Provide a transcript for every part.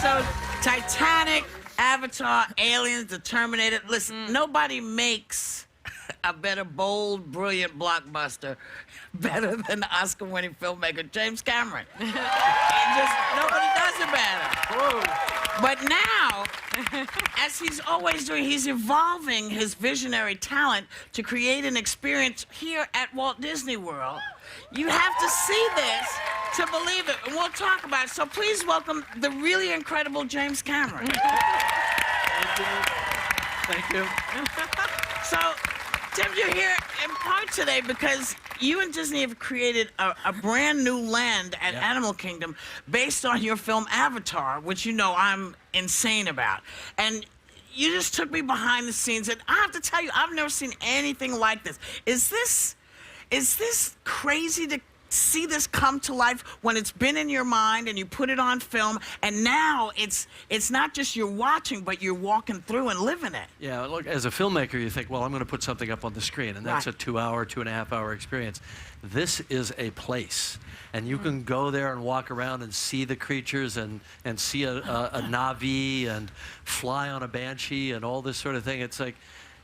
So, Titanic, Avatar, Aliens, The Terminator. Listen, nobody makes a better, bold, brilliant blockbuster better than the Oscar-winning filmmaker James Cameron. Nobody does it better. Whoa. But now, as he's always doing, he's evolving his visionary talent to create an experience here at Walt Disney World. You have to see this to believe it, and we'll talk about it. So please welcome the really incredible James Cameron. Thank you. So, Tim, you're here in part today because you and Disney have created a brand new land at Animal Kingdom based on your film Avatar, which you know I'm insane about. And you just took me behind the scenes, and I have to tell you, I've never seen anything like this. Is this crazy to see this come to life when it's been in your mind and you put it on film, and now it's not just you're watching, but you're walking through and living it? Yeah, look, as a filmmaker, you think, well, I'm going to put something up on the screen, and that's a 2-hour, 2.5-hour experience. This is a place, and you can go there and walk around and see the creatures and see a Na'vi and fly on a banshee and all this sort of thing. It's like,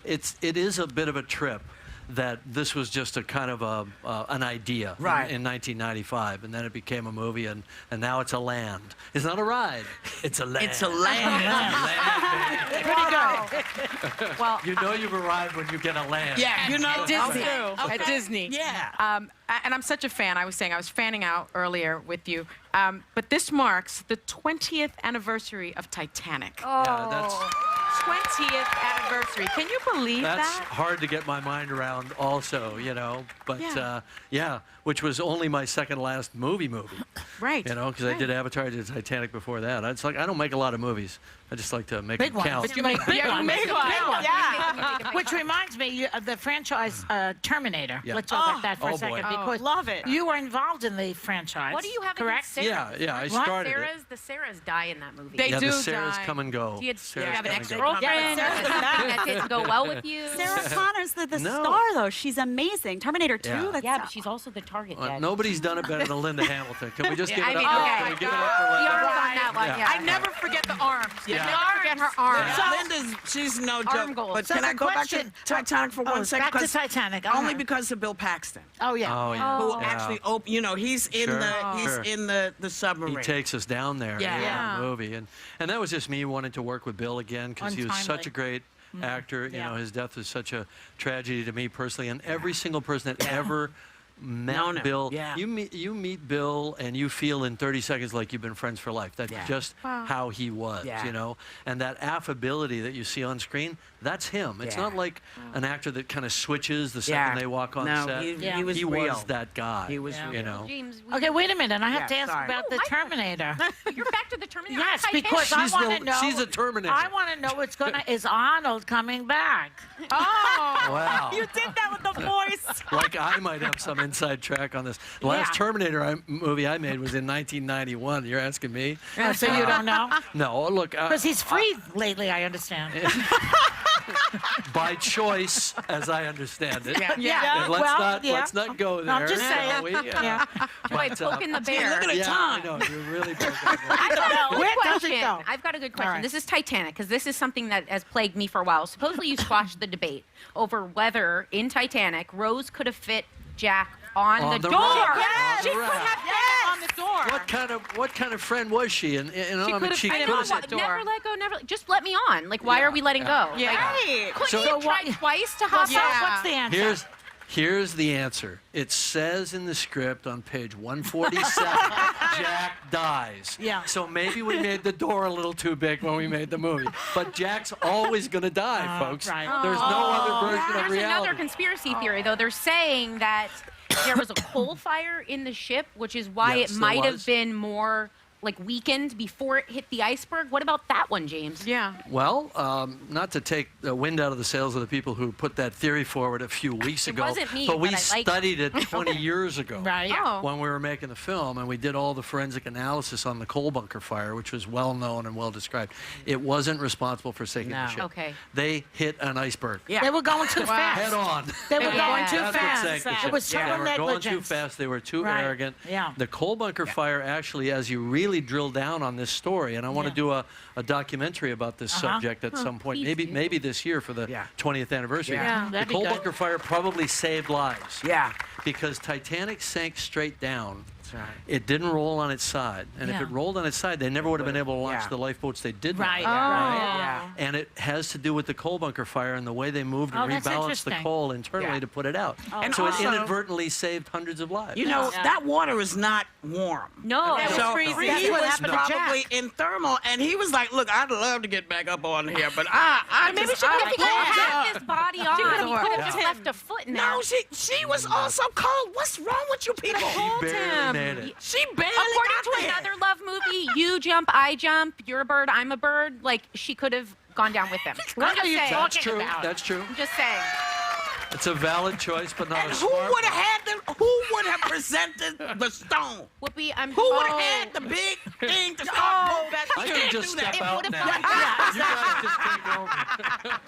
it is a bit of a trip that this was just a kind of an idea in 1995, and then it became a movie, and now it's a land. It's not a ride. It's a land. It's a land. Pretty good. Well, you know you've arrived when you get a land. Yeah, you know. At Disney. Okay. At Disney. Yeah. And I'm such a fan. I was saying I was fanning out earlier with you. But this marks the 20th anniversary of Titanic. Oh. Yeah, that's 20th anniversary. Can you believe that's that? hard to get my mind around also, you know. But yeah, which was only my second last movie. Right. You know, because I did Avatar, I did Titanic before that. It's like I don't make a lot of movies. I just like to make them count. But you make big ones. Big one. Yeah. Which reminds me of the franchise Terminator. Yeah. Let's talk about that for a second. boy. Because love it. you were involved in the franchise. What do you have correct? against Sarah? Yeah, I started it. The Sarahs die in that movie. They Yeah, do the Sarahs die. come and go. Do you Sarahs have an come and go. ex-girlfriend Yeah, but that didn't go well with you? Sarah Connor's the No. star, though. She's amazing. Terminator 2. Yeah. That's Yeah, but she's also the target dead. Nobody's done it better than Linda Hamilton. Can we just give it up? okay. Can we give it up for The Linda? arms on that one, Yeah. yeah. I never forget the arms. Yeah. I never forget her arms. She's no Arm joke. goals. But So can the I go back to question- Titanic for one second? Back to 'Cause Titanic. only because of Bill Paxton, Oh, yeah. Oh, yeah. who Yeah. actually opened. You know, he's in Sure. the submarine. He takes us down there in Yeah. the movie. And that was just me wanting to work with Bill again because he was such a great actor. You know, his death was such a tragedy to me personally. And every single person that ever met Bill, you meet Bill and you feel in 30 seconds like you've been friends for life. That's just how he was, you know. And that affability that you see on screen, that's him. It's not like an actor that kind of switches the second they walk on set. He was real. was that guy. He was you know. James, Okay, wait a minute. I have to ask sorry. about the Terminator. you're back to the Terminator. Yes, Titanic. because I want to know. She's a Terminator. I want to know is Arnold coming back? Oh. Wow. You did that with the voice. Like I might have some inside track on this. The last Terminator movie I made was in 1991. You're asking me? So you don't know? No, look. Because he's free lately, I understand. By choice, as I understand it. Yeah. And let's not go there. I'm just saying. shall we? Boy, poking the bear. Look at the Yeah, time. I know. You're really poking the bear. I've got a good Where does it question. go? I've got a good question. right. This is Titanic, because this is something that has plagued me for a while. Supposedly you squashed the debate over whether in Titanic Rose could have fit Jack on the door. raft. She On the could raft. have fit it on the door. What kind of friend was she? And you know, She I mean, could have she fit it could on have. the door. Never let go, never. Just let me on. Like, why are we letting go? Yeah. Like, couldn't So- you have tried twice to hop So out? what's the answer? Here's the answer. It says in the script on page 147, Jack dies. Yeah. So maybe we made the door a little too big when we made the movie. But Jack's always going to die, folks. right. There's no other version of There's reality. another conspiracy theory, though. They're saying that there was a coal fire in the ship, which is why Yes, it there might was. have been more like weakened before it hit the iceberg. What about that one, James? Yeah. Well, not to take the wind out of the sails of the people who put that theory forward a few weeks ago, wasn't me, but we but I like studied it 20 years ago. Right. Oh. When we were making the film, and we did all the forensic analysis on the coal bunker fire, which was well known and well described. It wasn't responsible for sinking the ship. Okay. They hit an iceberg. They were going too fast. Head on. They were Yeah. going too That's what fast. sank the It was ship. total They were going too negligence. fast. They were too Right. arrogant. Yeah. The coal bunker fire actually, as you really really drill down on this story, and I want to do a documentary about this subject at some point, maybe this year for the 20th anniversary. Yeah, The that'd be coal good. bunker fire probably saved lives. Yeah. Because Titanic sank straight down. That's right. It didn't roll on its side. And if Yeah. it rolled on its side, they never would have been able to launch Yeah. the lifeboats they did Right. launch. Yeah. And it has to do with the coal bunker fire and the way they moved Oh, and that's rebalanced the interesting. coal internally Yeah. to put it out. And So also- it inadvertently saved hundreds of lives. You know, that water is not warm. No, That was So freezing. he That's what was happened to Jack. probably in thermal, and he was like, "Look, I'd love to get back up on here, but I Maybe just, we should I get If he can't." had his body on, could've he could worked. have just left a foot in there. No, she was also cold. What's wrong with you people? Hold Barely him. made it. She barely According got to there. another love movie, you jump, I jump, you're a bird, I'm a bird. Like, she could have gone down with him. What I'm are just you saying. That's talking true. about? That's true. I'm just saying. It's a valid choice, but not And a who smart would have one. had who would have presented the stone? Whoopi, I'm. Who would have oh. had the big thing to start moving? I could just step It out would've now. been- You guys just take over.